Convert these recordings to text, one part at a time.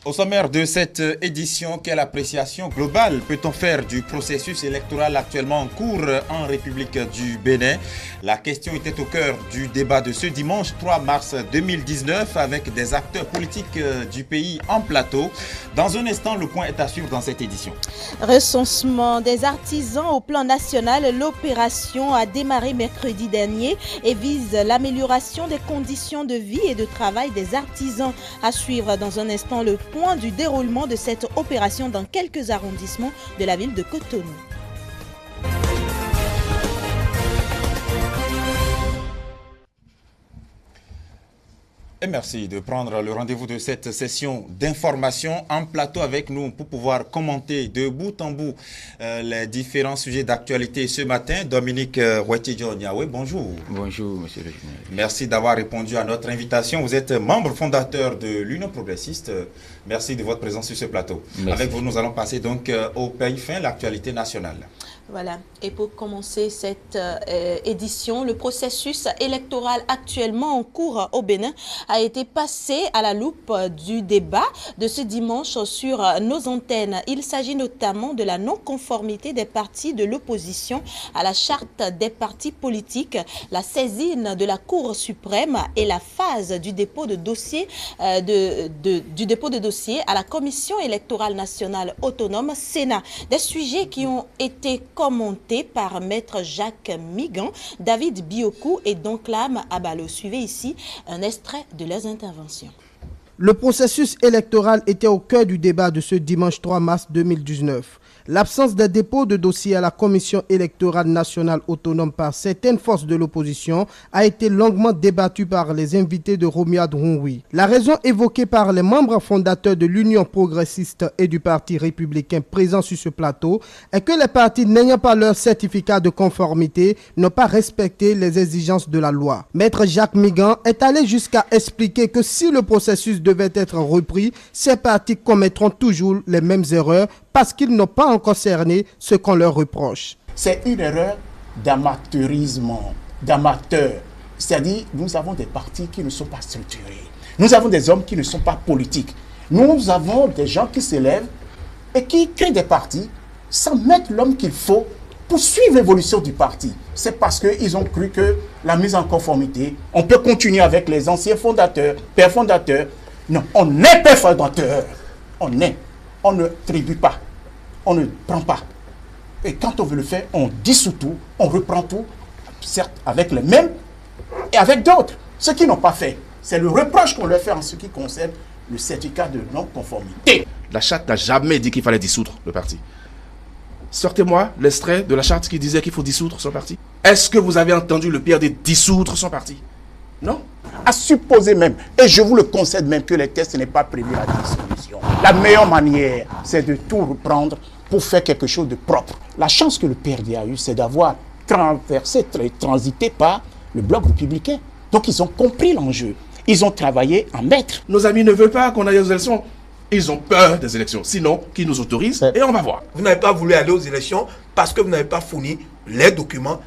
Au sommaire de cette édition, quelle appréciation globale peut-on faire du processus électoral actuellement en cours en République du Bénin? La question était au cœur du débat de ce dimanche 3 mars 2019 avec des acteurs politiques du pays en plateau. Dans un instant, le point est à suivre dans cette édition. Recensement des artisans au plan national, l'opération a démarré mercredi dernier et vise l'amélioration des conditions de vie et de travail des artisans. À suivre dans un instant le point du déroulement de cette opération dans quelques arrondissements de la ville de Cotonou. Et merci de prendre le rendez-vous de cette session d'information en plateau avec nous pour pouvoir commenter de bout en bout les différents sujets d'actualité ce matin. Dominique Rouetidjo-Niawe, bonjour. Bonjour, monsieur le journaliste. Merci d'avoir répondu à notre invitation. Vous êtes membre fondateur de l'Union progressiste. Merci de votre présence sur ce plateau. Merci. Avec vous, nous allons passer donc au pays fin, l'actualité nationale. Voilà, et pour commencer cette édition, le processus électoral actuellement en cours au Bénin a été passé à la loupe du débat de ce dimanche sur nos antennes. Il s'agit notamment de la non-conformité des partis de l'opposition à la charte des partis politiques, la saisine de la Cour suprême et la phase du dépôt de dossier, à la Commission électorale nationale autonome Sénat. Des sujets qui ont été commenté par Maître Jacques Migan, David Biokou et Donclam Abalo. Suivez ici un extrait de leurs interventions. Le processus électoral était au cœur du débat de ce dimanche 3 mars 2019. L'absence de dépôt de dossier à la Commission électorale nationale autonome par certaines forces de l'opposition a été longuement débattue par les invités de Romiad Rounwi. La raison évoquée par les membres fondateurs de l'Union progressiste et du Parti républicain présents sur ce plateau est que les partis n'ayant pas leur certificat de conformité n'ont pas respecté les exigences de la loi. Maître Jacques Migan est allé jusqu'à expliquer que si le processus devait être repris, ces partis commettront toujours les mêmes erreurs parce qu'ils n'ont pas encore cerné ce qu'on leur reproche. C'est une erreur d'amateurisme, d'amateur. C'est-à-dire, nous avons des partis qui ne sont pas structurés. Nous avons des hommes qui ne sont pas politiques. Nous avons des gens qui s'élèvent et qui créent des partis sans mettre l'homme qu'il faut pour suivre l'évolution du parti. C'est parce qu'ils ont cru que la mise en conformité, on peut continuer avec les anciens fondateurs, pères fondateurs. Non, on est père fondateur. On est. On ne tribue pas, on ne prend pas. Et quand on veut le faire, on dissout tout, on reprend tout, certes avec les mêmes et avec d'autres. Ceux qui n'ont pas fait, c'est le reproche qu'on leur fait en ce qui concerne le certificat de non-conformité. La charte n'a jamais dit qu'il fallait dissoudre le parti. Sortez-moi l'extrait de la charte qui disait qu'il faut dissoudre son parti. Est-ce que vous avez entendu le pire de dissoudre son parti? Non. À supposer même, et je vous le concède même, que les textes n'est pas prévu à la dissolution. La meilleure manière, c'est de tout reprendre pour faire quelque chose de propre. La chance que le PRD a eue, c'est d'avoir transité par le bloc républicain. Donc ils ont compris l'enjeu. Ils ont travaillé en maître. Nos amis ne veulent pas qu'on aille aux élections. Ils ont peur des élections. Sinon, qu'ils nous autorisent et on va voir. Vous n'avez pas voulu aller aux élections parce que vous n'avez pas fourni les documents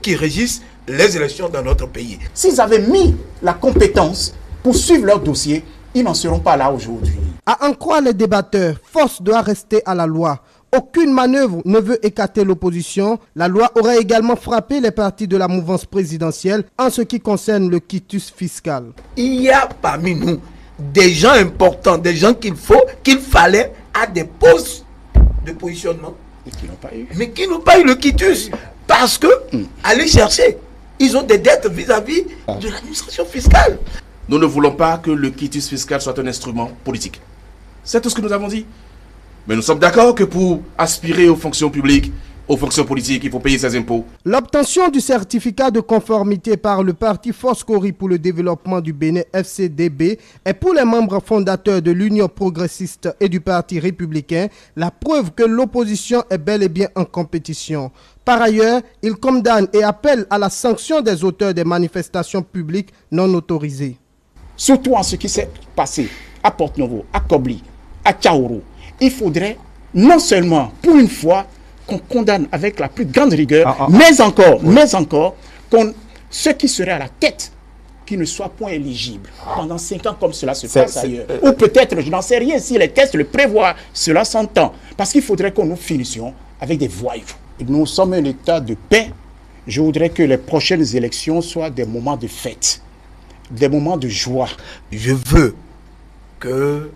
qui régissent les élections dans notre pays. S'ils avaient mis la compétence pour suivre leur dossier, ils n'en seront pas là aujourd'hui. À en croire les débatteurs, force doit rester à la loi. Aucune manœuvre ne veut écarter l'opposition. La loi aurait également frappé les partis de la mouvance présidentielle en ce qui concerne le quitus fiscal. Il y a parmi nous des gens importants, des gens qu'il fallait à des postes de positionnement. Et qui n'ont pas eu. Mais qui n'ont pas eu le quitus. Parce que, allez chercher, ils ont des dettes vis-à-vis de l'administration fiscale. Nous ne voulons pas que le quitus fiscal soit un instrument politique. C'est tout ce que nous avons dit. Mais nous sommes d'accord que pour aspirer aux fonctions publiques, aux fonctions politiques, il faut payer ses impôts. L'obtention du certificat de conformité par le parti Foscori pour le développement du Bénin FCDB est pour les membres fondateurs de l'Union progressiste et du Parti républicain la preuve que l'opposition est bel et bien en compétition. Par ailleurs, il condamne et appelle à la sanction des auteurs des manifestations publiques non autorisées. Surtout en ce qui s'est passé à Porte-Novo, à Kobli, à Tchaourou, il faudrait non seulement pour une fois qu'on condamne avec la plus grande rigueur, mais encore, ceux qui seraient à la tête qui ne soient point éligibles pendant 5 ans comme cela se passe ailleurs. Ou peut-être, je n'en sais rien, si les tests le prévoient, cela s'entend. Parce qu'il faudrait que nous finissions avec des voyous. Nous sommes un état de paix. Je voudrais que les prochaines élections soient des moments de fête, des moments de joie. Je veux que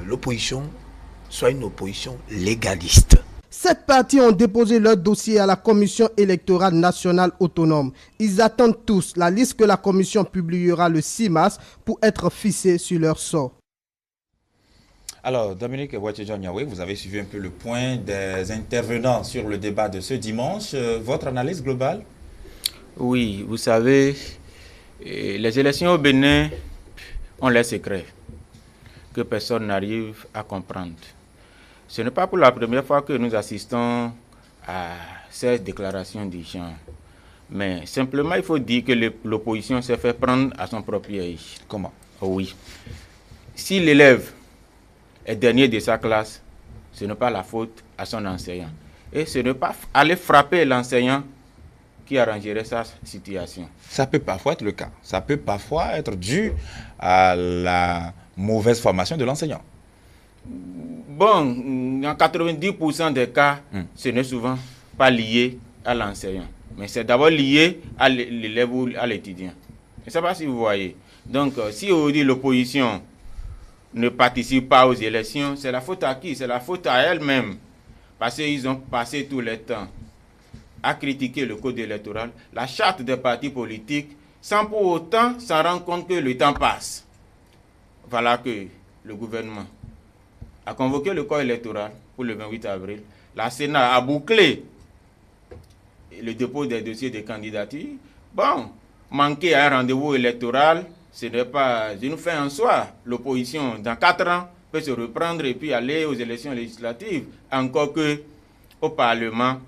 l'opposition soit une opposition légaliste. 7 partis ont déposé leur dossier à la Commission électorale nationale autonome. Ils attendent tous la liste que la Commission publiera le 6 mars pour être fixés sur leur sort. Alors, Dominique Ouatidjon-Niawé, vous avez suivi un peu le point des intervenants sur le débat de ce dimanche. Votre analyse globale? Oui, vous savez, les élections au Bénin ont leurs secrets que personne n'arrive à comprendre. Ce n'est pas pour la première fois que nous assistons à ces déclarations du genre. Mais simplement, il faut dire que l'opposition s'est fait prendre à son propre piège. Comment? Oui. Si l'élève est dernier de sa classe, ce n'est pas la faute à son enseignant. Et ce n'est pas aller frapper l'enseignant qui arrangerait sa situation. Ça peut parfois être le cas. Ça peut parfois être dû à la mauvaise formation de l'enseignant. Bon, dans 90% des cas, ce n'est souvent pas lié à l'enseignant. Mais c'est d'abord lié à l'élève ou à l'étudiant. Je ne sais pas si vous voyez. Donc, si aujourd'hui l'opposition ne participe pas aux élections, c'est la faute à qui? C'est la faute à elle-même. Parce qu'ils ont passé tout le temps à critiquer le code électoral, la charte des partis politiques, sans pour autant s'en rendre compte que le temps passe. Voilà que le gouvernement a convoqué le corps électoral pour le 28 avril. La Sénat a bouclé le dépôt des dossiers de candidature. Bon, manquer à un rendez-vous électoral, ce n'est pas une fin en soi. L'opposition, dans 4 ans, peut se reprendre et puis aller aux élections législatives. Encore que, au Parlement,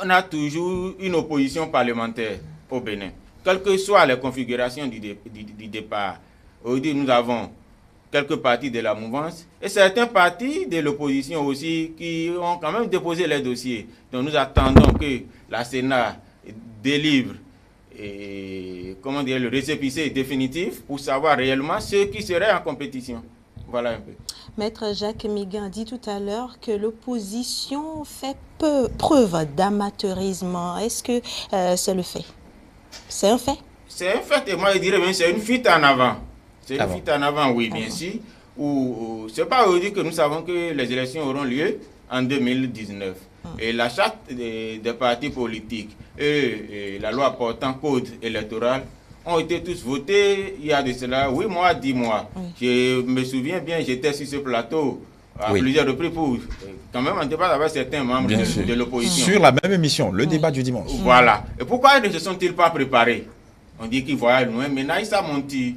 on a toujours une opposition parlementaire au Bénin. Quelles que soient les configurations du départ. Aujourd'hui, nous avons quelques partis de la mouvance et certains partis de l'opposition aussi qui ont quand même déposé les dossiers. Donc nous attendons que la Sénat délivre le récépissé définitif pour savoir réellement ceux qui seraient en compétition. Voilà un peu. Maître Jacques Migan a dit tout à l'heure que l'opposition fait preuve d'amateurisme. Est-ce que c'est le fait? C'est un fait? C'est un fait et moi je dirais même c'est une fuite en avant. C'est une fuite en avant, oui, bien sûr. Ce n'est pas aujourd'hui que nous savons que les élections auront lieu en 2019. Et la charte des partis politiques et la loi portant code électoral ont été tous votés il y a de cela 8 mois, 10 mois. Je me souviens bien, j'étais sur ce plateau à plusieurs reprises pour quand même en débat avec certains membres de l'opposition. Sur la même émission, le débat du dimanche. Voilà. Et pourquoi ne se sont-ils pas préparés? On dit qu'ils voyaient loin, maintenant ils sont montés.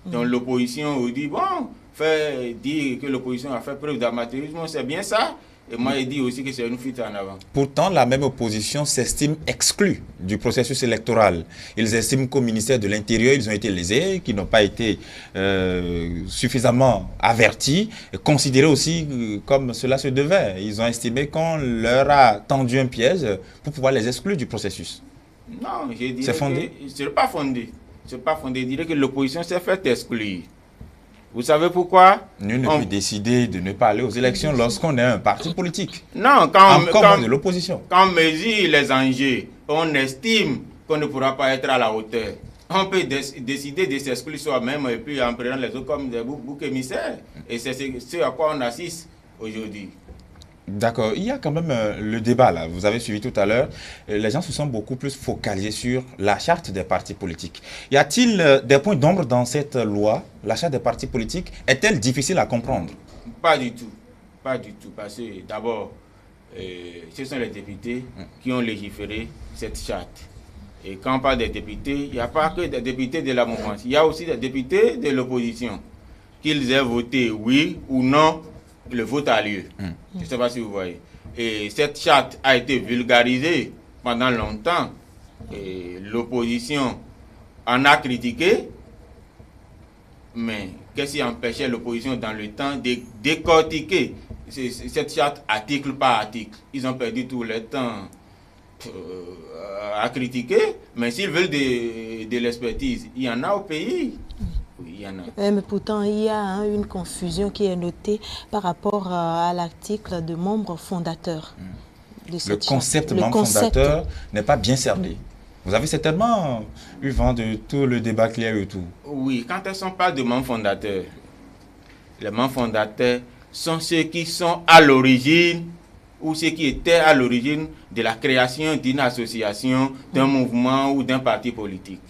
Donc l'opposition dit, bon, dire que l'opposition a fait preuve d'amateurisme, c'est bien ça. Et moi, il dit aussi que c'est une fuite en avant. Pourtant, la même opposition s'estime exclue du processus électoral. Ils estiment qu'au ministère de l'Intérieur, ils ont été lésés, qu'ils n'ont pas été suffisamment avertis, et considérés aussi comme cela se devait. Ils ont estimé qu'on leur a tendu un piège pour pouvoir les exclure du processus. Non, je dirais c'est fondé? Ce n'est pas fondé. C'est pas fondé. Je dirais que l'opposition s'est fait exclure. Vous savez pourquoi? Nous ne peut décider de ne pas aller aux élections lorsqu'on est un parti politique. Non, quand de l'opposition. Quand on mesure les enjeux, on estime qu'on ne pourra pas être à la hauteur. On peut décider de s'exclure soi-même et puis en prenant les autres comme des boucs émissaires. Et c'est ce à quoi on assiste aujourd'hui. D'accord. Il y a quand même le débat là. Vous avez suivi tout à l'heure. Les gens se sont beaucoup plus focalisés sur la charte des partis politiques. Y a-t-il des points d'ombre dans cette loi? La charte des partis politiques est-elle difficile à comprendre? Pas du tout. Pas du tout. Parce que d'abord, ce sont les députés qui ont légiféré cette charte. Et quand on parle des députés, il n'y a pas que des députés de la mouvance. Il y a aussi des députés de l'opposition. Qu'ils aient voté oui ou non, le vote a lieu. Je ne sais pas si vous voyez. Et cette charte a été vulgarisée pendant longtemps. Et l'opposition en a critiqué. Mais qu'est-ce qui empêchait l'opposition dans le temps de décortiquer cette charte article par article? Ils ont perdu tout le temps à critiquer, mais s'ils veulent de l'expertise, il y en a au pays. Oui, il y en a. Mais pourtant, il y a une confusion qui est notée par rapport à l'article de membres fondateurs. Le concept membre fondateur n'est pas bien cerné. Vous avez certainement eu vent de tout le débat qu'il y a eu autour. Oui, quand on parle de membres fondateurs, les membres fondateurs sont ceux qui sont à l'origine ou ceux qui étaient à l'origine de la création d'une association, d'un mouvement ou d'un parti politique.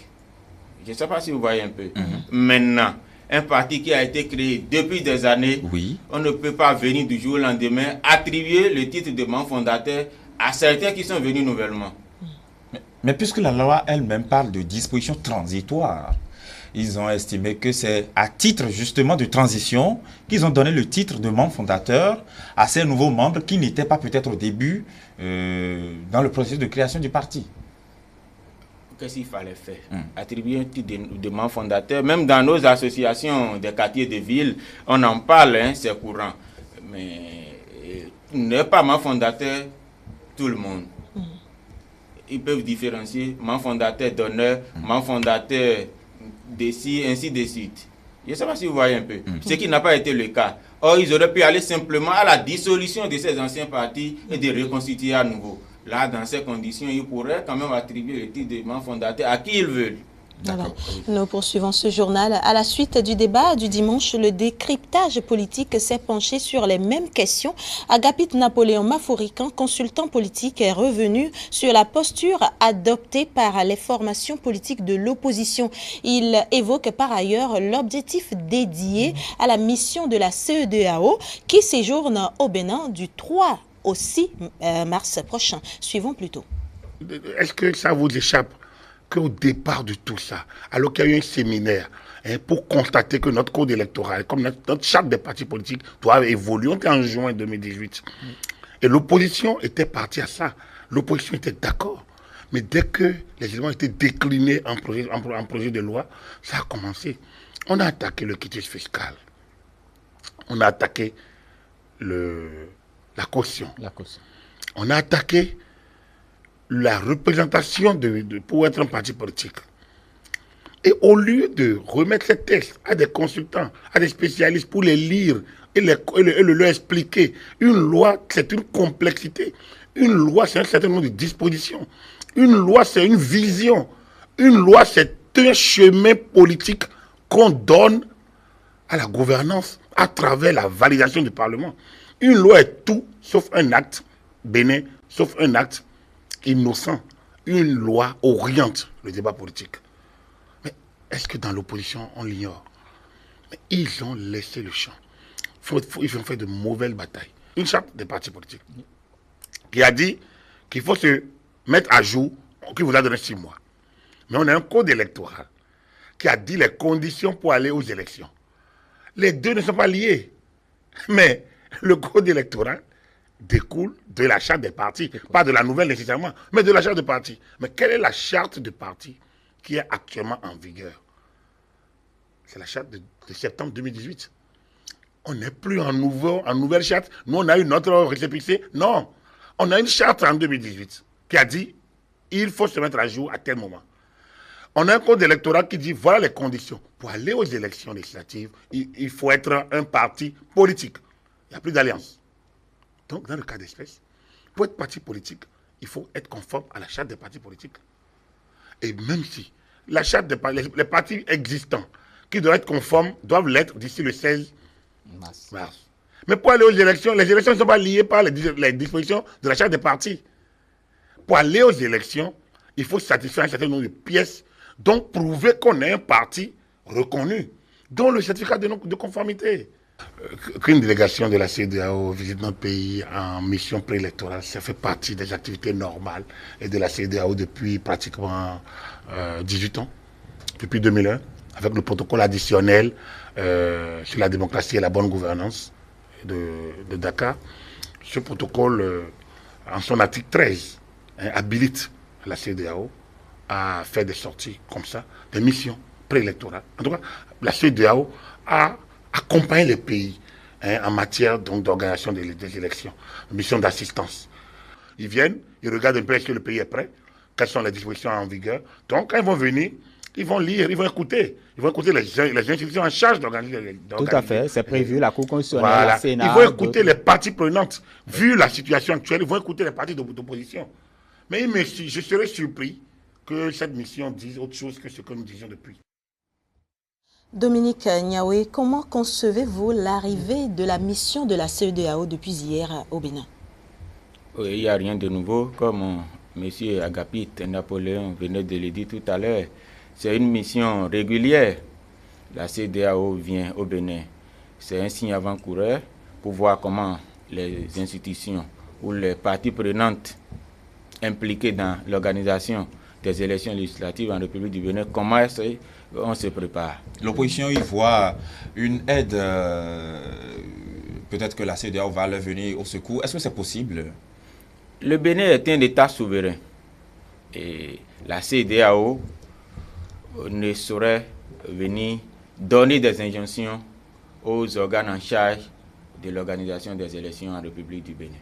Je ne sais pas si vous voyez un peu. Maintenant, un parti qui a été créé depuis des années, on ne peut pas venir du jour au lendemain attribuer le titre de membre fondateur à certains qui sont venus nouvellement. Mais puisque la loi elle-même parle de dispositions transitoires, ils ont estimé que c'est à titre justement de transition qu'ils ont donné le titre de membre fondateur à ces nouveaux membres qui n'étaient pas peut-être au début dans le processus de création du parti. Qu'est-ce qu'il fallait faire? Attribuer un titre de membre fondateur. Même dans nos associations des quartiers de ville, on en parle, hein, c'est courant. Mais n'est pas membre fondateur tout le monde. Ils peuvent différencier membre fondateur d'honneur, membre fondateur ainsi de suite. Je ne sais pas si vous voyez un peu. Ce qui n'a pas été le cas. Or, ils auraient pu aller simplement à la dissolution de ces anciens partis et de reconstituer à nouveau. Là, dans ces conditions, ils pourraient quand même attribuer le titre de membre fondateur à qui ils veulent. Voilà. Nous poursuivons ce journal. À la suite du débat du dimanche, le décryptage politique s'est penché sur les mêmes questions. Agapit Napoléon Maforican, consultant politique, est revenu sur la posture adoptée par les formations politiques de l'opposition. Il évoque par ailleurs l'objectif dédié à la mission de la CEDEAO qui séjourne au Bénin du 3 au 6 mars prochain. Suivons plutôt. Est-ce que ça vous échappe qu'au départ de tout ça, alors qu'il y a eu un séminaire pour constater que notre code électoral, comme notre charte des partis politiques, doit évoluer, on était en juin 2018. Et l'opposition était partie à ça. L'opposition était d'accord. Mais dès que les éléments étaient déclinés en projet de loi, ça a commencé. On a attaqué le quitus fiscal. On a attaqué la caution. On a attaqué la représentation pour être un parti politique. Et au lieu de remettre ces textes à des consultants, à des spécialistes pour les lire et leur expliquer, une loi, c'est une complexité. Une loi, c'est un certain nombre de dispositions. Une loi, c'est une vision. Une loi, c'est un chemin politique qu'on donne à la gouvernance à travers la validation du Parlement. Une loi est tout sauf un acte bénin, sauf un acte innocent. Une loi oriente le débat politique. Mais est-ce que dans l'opposition, on l'ignore? Mais ils ont laissé le champ. Ils ont fait de mauvaises batailles. Une charte des partis politiques qui a dit qu'il faut se mettre à jour, qui vous a donné 6 mois. Mais on a un code électoral qui a dit les conditions pour aller aux élections. Les deux ne sont pas liés. Mais le code électoral découle de la charte des partis, pas de la nouvelle nécessairement, mais de la charte des partis. Mais quelle est la charte des partis qui est actuellement en vigueur? C'est la charte de septembre 2018. On n'est plus en nouvelle charte. Nous, on a une autre récépissé. Non. On a une charte en 2018 qui a dit il faut se mettre à jour à tel moment. On a un code électoral qui dit voilà les conditions. Pour aller aux élections législatives, il faut être un parti politique. Il n'y a plus d'alliance. Donc, dans le cas d'espèce, pour être parti politique, il faut être conforme à la charte des partis politiques. Et même si la charte les partis existants qui doivent être conformes doivent l'être d'ici le 16 mars. Mais pour aller aux élections, les élections ne sont pas liées par les dispositions de la charte des partis. Pour aller aux élections, il faut satisfaire un certain nombre de pièces, donc prouver qu'on est un parti reconnu, dont le certificat de conformité. Qu'une délégation de la CEDEAO visite notre pays en mission préélectorale, ça fait partie des activités normales et de la CEDEAO depuis pratiquement 18 ans, depuis 2001, avec le protocole additionnel sur la démocratie et la bonne gouvernance de Dakar. Ce protocole, en son article 13, habilite la CEDEAO à faire des sorties comme ça, des missions préélectorales. En tout cas, la CEDEAO a accompagné les pays en matière d'organisation des élections, mission d'assistance. Ils viennent, ils regardent un peu est-ce que le pays est prêt, quelles sont les dispositions en vigueur. Donc, quand ils vont venir, ils vont lire, ils vont écouter. Ils vont écouter les institutions en charge d'organiser. Tout à fait, c'est prévu, la Cour constitutionnelle, Voilà. la Sénat. Ils vont écouter les parties prenantes. Vu la situation actuelle, ils vont écouter les partis d'opposition. Mais je serais surpris que cette mission dise autre chose que ce que nous disions depuis. Dominique Niaoué, comment concevez-vous l'arrivée de la mission de la CEDEAO depuis hier au Bénin? Oui, il n'y a rien de nouveau, comme M. Agapit Napoléon venait de le dire tout à l'heure. C'est une mission régulière. La CEDEAO vient au Bénin. C'est un signe avant-coureur pour voir comment les institutions ou les parties prenantes impliquées dans l'organisation des élections législatives en République du Bénin, comment on se prépare. L'opposition y voit une aide, peut-être que la CEDEAO va leur venir au secours. Est-ce que c'est possible? Le Bénin est un État souverain et la CEDEAO ne saurait venir donner des injonctions aux organes en charge de l'organisation des élections en République du Bénin.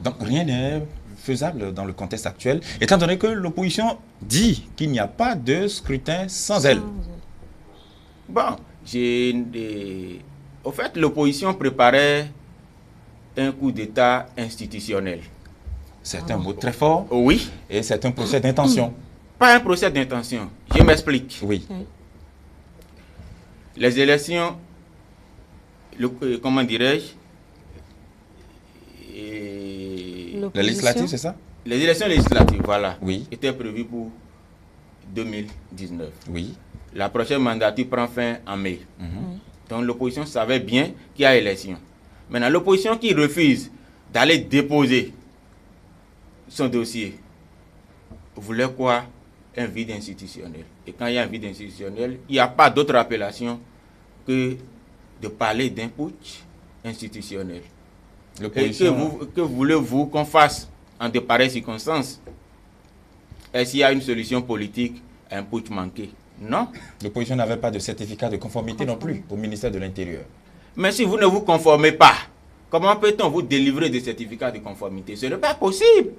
Donc rien n'est faisable dans le contexte actuel, étant donné que l'opposition dit qu'il n'y a pas de scrutin sans elle. Bon, au fait, l'opposition préparait un coup d'État institutionnel. C'est un mot très fort. Oui. Et c'est un procès d'intention. Pas un procès d'intention. Je m'explique. Oui. Les élections, comment dirais-je, les législatives, c'est ça? Les élections législatives, voilà, oui, étaient prévues pour 2019. Oui. La prochaine mandature prend fin en mai. Donc l'opposition savait bien qu'il y a élection. Maintenant, l'opposition qui refuse d'aller déposer son dossier voulait quoi? Un vide institutionnel. Et quand il y a un vide institutionnel, il n'y a pas d'autre appellation que de parler d'un putsch institutionnel. Et que voulez-vous qu'on fasse en de pareilles circonstances? Est-ce qu'il y a une solution politique à un putsch manqué? Non. L'opposition n'avait pas de certificat de conformité non plus au ministère de l'Intérieur. Mais si vous ne vous conformez pas, comment peut-on vous délivrer des certificats de conformité? Ce n'est pas possible.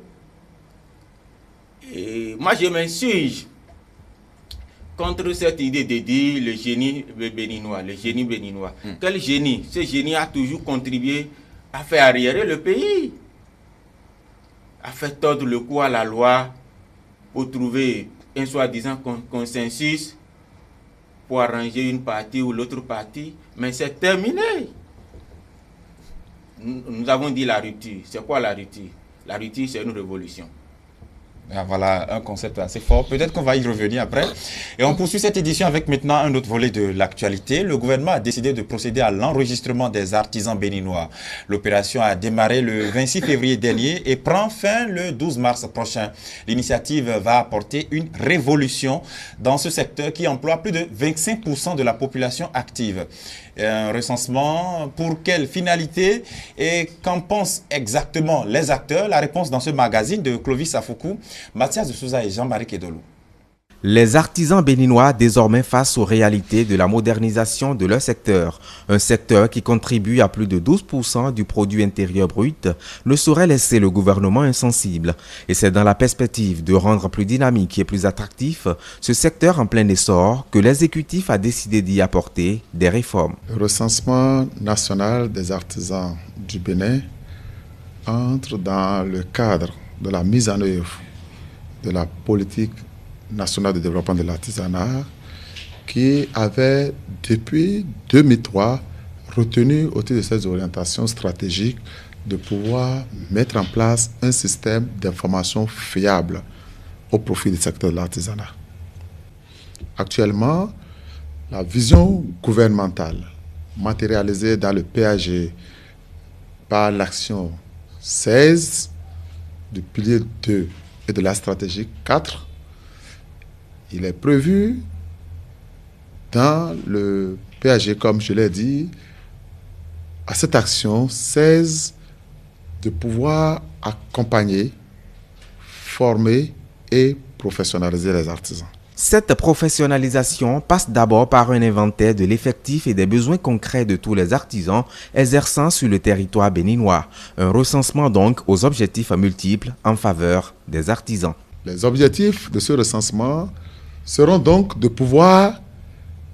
Et moi, je m'insurge contre cette idée de dire le génie béninois, le génie béninois. Quel génie? Ce génie a toujours contribué à faire arriérer le pays, à faire tordre le cou à la loi pour trouver un soi-disant consensus pour arranger une partie ou l'autre partie, mais c'est terminé. Nous avons dit la rupture. C'est quoi la rupture? La rupture, c'est une révolution. Voilà un concept assez fort. Peut-être qu'on va y revenir après. Et on poursuit cette édition avec maintenant un autre volet de l'actualité. Le gouvernement a décidé de procéder à l'enregistrement des artisans béninois. L'opération a démarré le 26 février dernier et prend fin le 12 mars prochain. L'initiative va apporter une révolution dans ce secteur qui emploie plus de 25% de la population active. Un recensement, pour quelle finalité et qu'en pensent exactement les acteurs? La réponse dans ce magazine de Clovis Afoukou, Mathias de Souza et Jean-Marie Kedolou. Les artisans béninois désormais face aux réalités de la modernisation de leur secteur. Un secteur qui contribue à plus de 12% du produit intérieur brut ne saurait laisser le gouvernement insensible. Et c'est dans la perspective de rendre plus dynamique et plus attractif ce secteur en plein essor que l'exécutif a décidé d'y apporter des réformes. Le recensement national des artisans du Bénin entre dans le cadre de la mise en œuvre de la politique nationale de développement de l'artisanat qui avait depuis 2003 retenu au titre de ces orientations stratégiques de pouvoir mettre en place un système d'information fiable au profit du secteur de l'artisanat. Actuellement, la vision gouvernementale matérialisée dans le PAG par l'action 16 du pilier 2 et de la stratégie 4, il est prévu dans le PAG, comme je l'ai dit, à cette action 16 de pouvoir accompagner, former et professionnaliser les artisans. Cette professionnalisation passe d'abord par un inventaire de l'effectif et des besoins concrets de tous les artisans exerçant sur le territoire béninois. Un recensement donc aux objectifs multiples en faveur des artisans. Les objectifs de ce recensement seront donc de pouvoir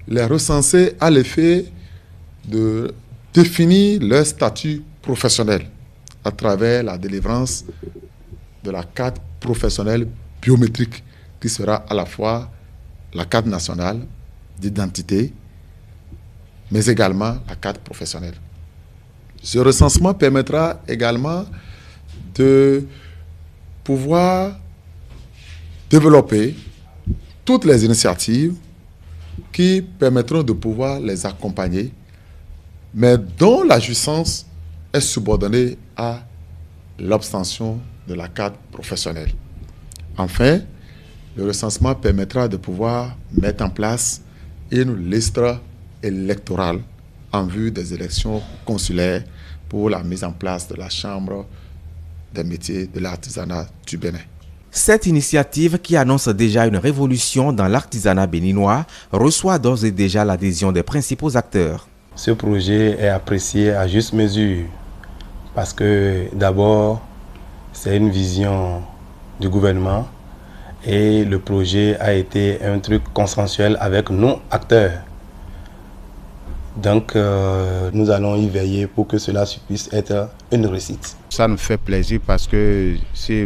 les recenser à l'effet de définir leur statut professionnel à travers la délivrance de la carte professionnelle biométrique qui sera à la fois la carte nationale d'identité, mais également la carte professionnelle. Ce recensement permettra également de pouvoir développer toutes les initiatives qui permettront de pouvoir les accompagner, mais dont la jouissance est subordonnée à l'obtention de la carte professionnelle. Enfin, le recensement permettra de pouvoir mettre en place une liste électorale en vue des élections consulaires pour la mise en place de la Chambre des métiers de l'artisanat du Bénin. Cette initiative, qui annonce déjà une révolution dans l'artisanat béninois, reçoit d'ores et déjà l'adhésion des principaux acteurs. Ce projet est apprécié à juste mesure parce que d'abord, c'est une vision du gouvernement. Et le projet a été un truc consensuel avec nos acteurs. Donc, nous allons y veiller pour que cela puisse être une réussite. Ça nous fait plaisir parce que si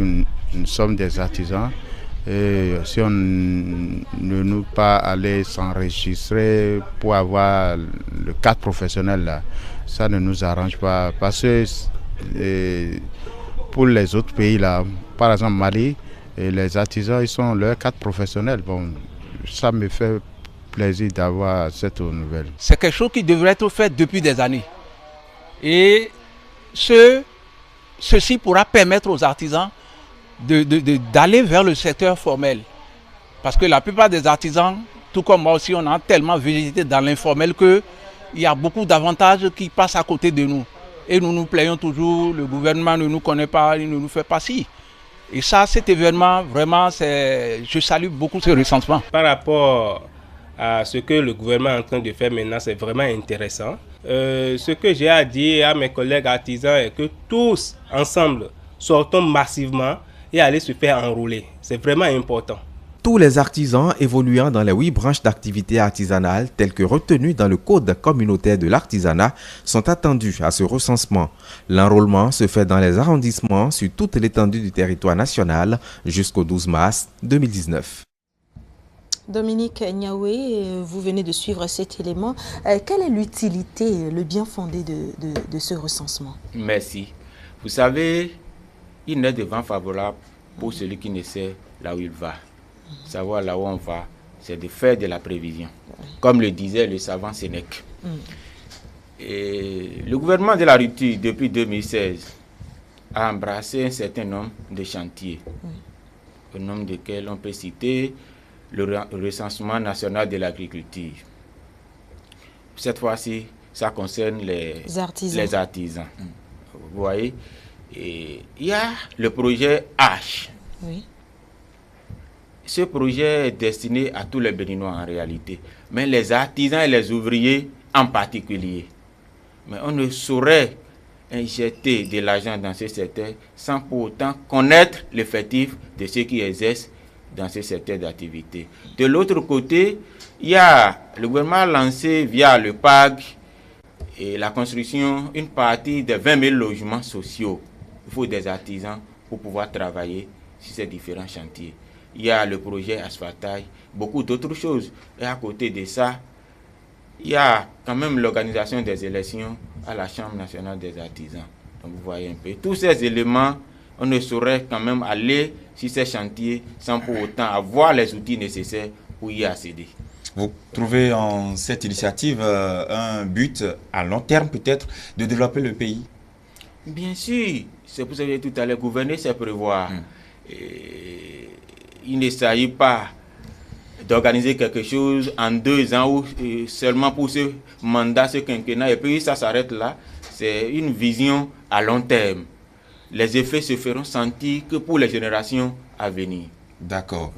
nous sommes des artisans, et si on ne nous pas aller s'enregistrer pour avoir le cadre professionnel, là, ça ne nous arrange pas. Parce que pour les autres pays, là, par exemple Mali, et les artisans, ils sont leur cadre professionnel. Bon, ça me fait plaisir d'avoir cette nouvelle. C'est quelque chose qui devrait être fait depuis des années. Et ceci pourra permettre aux artisans d'aller vers le secteur formel. Parce que la plupart des artisans, tout comme moi aussi, on a tellement végété dans l'informel qu'il y a beaucoup d'avantages qui passent à côté de nous. Et nous nous plaignons toujours, le gouvernement ne nous connaît pas, il ne nous fait pas ci. Et ça, cet événement, vraiment, je salue beaucoup ce recensement. Par rapport à ce que le gouvernement est en train de faire maintenant, c'est vraiment intéressant. Ce que j'ai à dire à mes collègues artisans est que tous, ensemble, sortons massivement et allez se faire enrôler. C'est vraiment important. Tous les artisans évoluant dans les 8 branches d'activité artisanale telles que retenues dans le Code communautaire de l'artisanat sont attendus à ce recensement. L'enrôlement se fait dans les arrondissements sur toute l'étendue du territoire national jusqu'au 12 mars 2019. Dominique Niaoué, vous venez de suivre cet élément. Quelle est l'utilité, le bien fondé de ce recensement? Merci. Vous savez, il n'est de vent favorable pour celui qui ne sait là où il va. Savoir là où on va, c'est de faire de la prévision. Comme le disait le savant Sénèque. Et le gouvernement de la rupture, depuis 2016, a embrassé un certain nombre de chantiers, au nombre desquels on peut citer le recensement national de l'agriculture. Cette fois-ci, ça concerne les artisans. Vous voyez, et il y a le projet H. Oui. Ce projet est destiné à tous les Béninois en réalité, mais les artisans et les ouvriers en particulier. Mais on ne saurait injecter de l'argent dans ce secteur sans pour autant connaître l'effectif de ceux qui exercent dans ce secteur d'activité. De l'autre côté, le gouvernement a lancé via le PAG et la construction une partie de 20 000 logements sociaux. Il faut des artisans pour pouvoir travailler sur ces différents chantiers. Il y a le projet Asphaltage, beaucoup d'autres choses. Et à côté de ça, il y a quand même l'organisation des élections à la Chambre nationale des artisans. Donc vous voyez un peu. Tous ces éléments, on ne saurait quand même aller sur ces chantiers sans pour autant avoir les outils nécessaires pour y accéder. Vous trouvez en cette initiative un but à long terme peut-être de développer le pays? Bien sûr. C'est pour ça que j'ai tout à l'heure, gouverner, c'est prévoir. Il ne s'agit pas d'organiser quelque chose en 2 ans ou seulement pour ce mandat, ce quinquennat, et puis ça s'arrête là. C'est une vision à long terme. Les effets se feront sentir que pour les générations à venir. D'accord.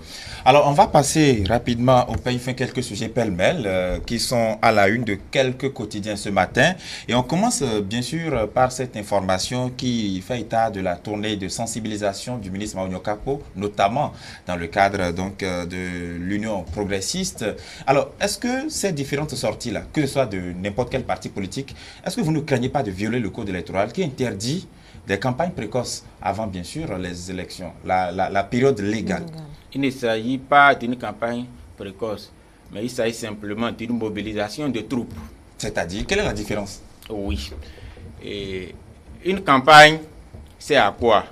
Alors, on va passer rapidement au pays fin quelques sujets pêle-mêle qui sont à la une de quelques quotidiens ce matin. Et on commence bien sûr par cette information qui fait état de la tournée de sensibilisation du ministre Maounio Kapo, notamment dans le cadre donc de l'Union progressiste. Alors, est-ce que ces différentes sorties-là, que ce soit de n'importe quel parti politique, est-ce que vous ne craignez pas de violer le code électoral qui interdit des campagnes précoces avant, bien sûr, les élections, la période légale? Il ne s'agit pas d'une campagne précoce, mais il s'agit simplement d'une mobilisation de troupes. C'est-à-dire, quelle est la différence? Oui. Et une campagne, c'est à quoi?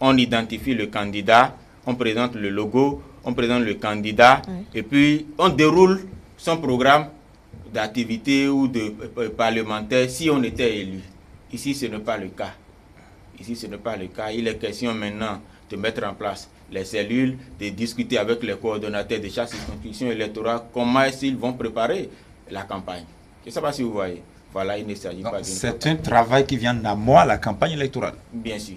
On identifie le candidat, on présente le logo, on présente le candidat, et puis on déroule son programme d'activité ou de parlementaire si on était élu. Ici, ce n'est pas le cas. Ici, ce n'est pas le cas. Il est question maintenant de mettre en place les cellules, de discuter avec les coordonnateurs de chaque circonscription électorale comment est-ce qu'ils vont préparer la campagne. Je ne sais pas si vous voyez. Voilà, il ne s'agit pas d'une C'est un travail qui vient d'amont à la campagne électorale. Bien sûr.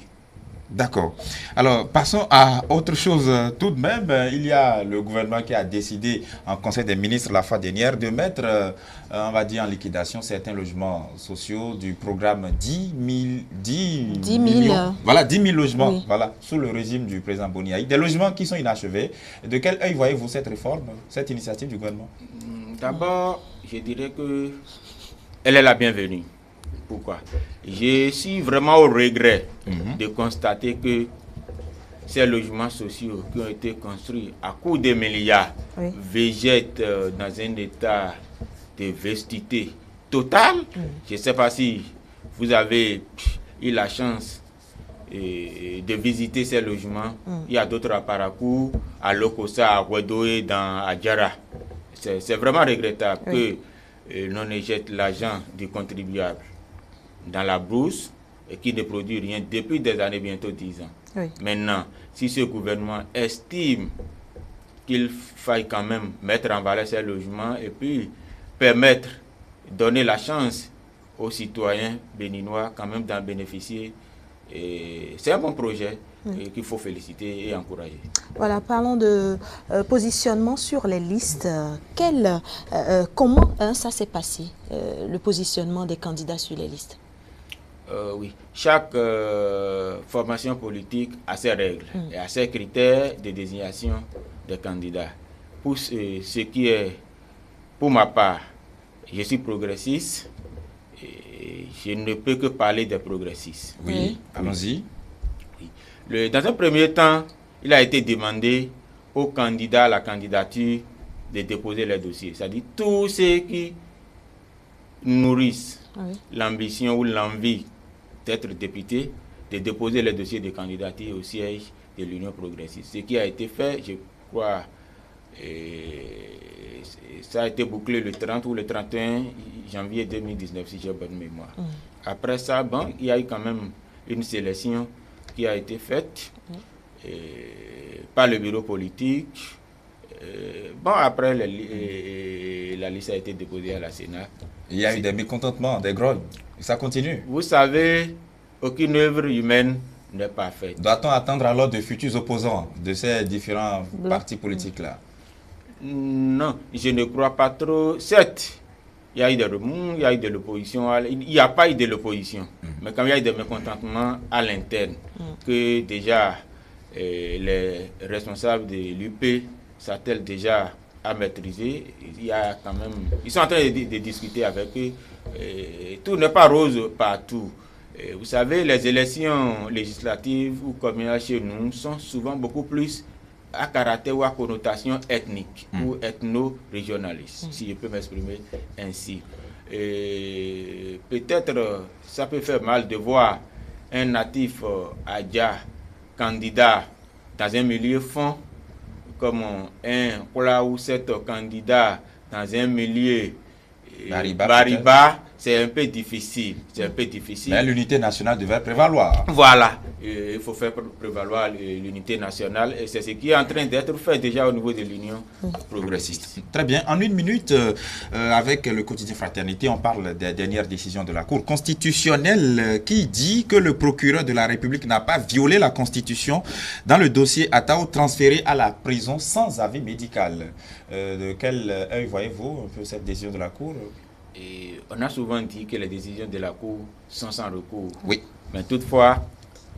D'accord. Alors, passons à autre chose. Tout de même, il y a le gouvernement qui a décidé en Conseil des ministres la fois dernière de mettre, on va dire, en liquidation certains logements sociaux du programme 10 millions. Voilà, 10 000 logements, oui. Voilà, sous le régime du président Boniaï. Des logements qui sont inachevés. De quel œil voyez-vous cette réforme, cette initiative du gouvernement? D'abord, je dirais que elle est la bienvenue. Pourquoi? Je suis vraiment au regret de constater que ces logements sociaux qui ont été construits à coût de milliards végètent dans un état de vestité totale. Je ne sais pas si vous avez eu la chance de visiter ces logements. Il y a d'autres à Parakou, à Lokossa, à Ouedoé, à Djara. C'est vraiment regrettable que l'on éjecte l'argent du contribuable dans la brousse et qui ne produit rien depuis des années, bientôt 10 ans. Maintenant, si ce gouvernement estime qu'il faille quand même mettre en valeur ces logements et puis permettre, donner la chance aux citoyens béninois quand même d'en bénéficier, c'est un bon projet qu'il faut féliciter et encourager. Voilà, parlons de positionnement sur les listes. Comment ça s'est passé, le positionnement des candidats sur les listes? Oui, chaque formation politique a ses règles et a ses critères de désignation des candidats. Pour ce qui est, pour ma part, je suis progressiste et je ne peux que parler des progressistes. Oui, allons-y. Oui. Dans un premier temps, il a été demandé aux candidats à la candidature de déposer les dossiers. C'est-à-dire tous ceux qui nourrissent l'ambition ou l'envie d'être député, de déposer les dossiers de candidature au siège de l'Union progressiste. Ce qui a été fait, je crois, ça a été bouclé le 30 ou le 31 janvier 2019, si j'ai bonne mémoire. Après ça, bon, il y a eu quand même une sélection qui a été faite par le bureau politique. Bon, après, la liste a été déposée à la Sénat. Il y a eu des mécontentements, des grognes. Et ça continue. Vous savez, aucune œuvre humaine n'est parfaite. Doit-on attendre alors de futurs opposants de ces différents partis politiques-là? Non, je ne crois pas trop. Certes, il y a eu des remous, il y a eu de l'opposition. Il n'y a pas eu de l'opposition. Mais quand il y a eu des mécontentements à l'interne, que déjà les responsables de l'UP s'attellent déjà à maîtriser, il y a quand même, ils sont en train de discuter avec eux. Tout n'est pas rose partout. Vous savez, les élections législatives ou communales chez nous sont souvent beaucoup plus à caractère ou à connotation ethnique ou ethno-régionaliste, si je peux m'exprimer ainsi. Peut-être ça peut faire mal de voir un natif Adja candidat dans un milieu fond comme un Kola ou 7 candidats dans un milieu Bariba, c'est un peu difficile. C'est un peu difficile. Mais l'unité nationale devait prévaloir. Voilà. Il faut faire prévaloir l'unité nationale et c'est ce qui est en train d'être fait déjà au niveau de l'Union progressiste. Très bien. En une minute, avec le quotidien Fraternité, on parle des dernières décisions de la Cour constitutionnelle qui dit que le procureur de la République n'a pas violé la Constitution dans le dossier Atao transféré à la prison sans avis médical. De quel œil voyez-vous un peu cette décision de la Cour? Et on a souvent dit que les décisions de la Cour sont sans recours. Oui. Mais toutefois,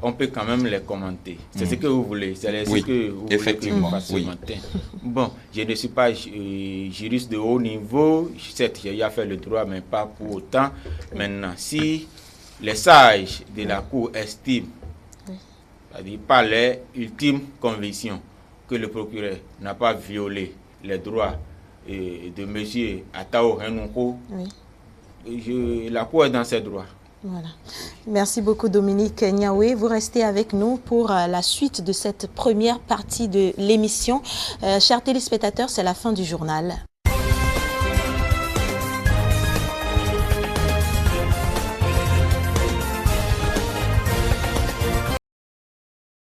on peut quand même les commenter. C'est ce que vous voulez. C'est ce que vous effectivement. voulez ce matin. Bon, je ne suis pas juriste de haut niveau. Certes, j'ai fait le droit, mais pas pour autant. Maintenant, si les sages de la Cour estiment, c'est-à-dire par les ultimes convictions, que le procureur n'a pas violé les droits de M. Atao Renunko, la Cour est dans ses droits. Voilà. Merci beaucoup Dominique Niaoué. Vous restez avec nous pour la suite de cette première partie de l'émission. Chers téléspectateurs, c'est la fin du journal.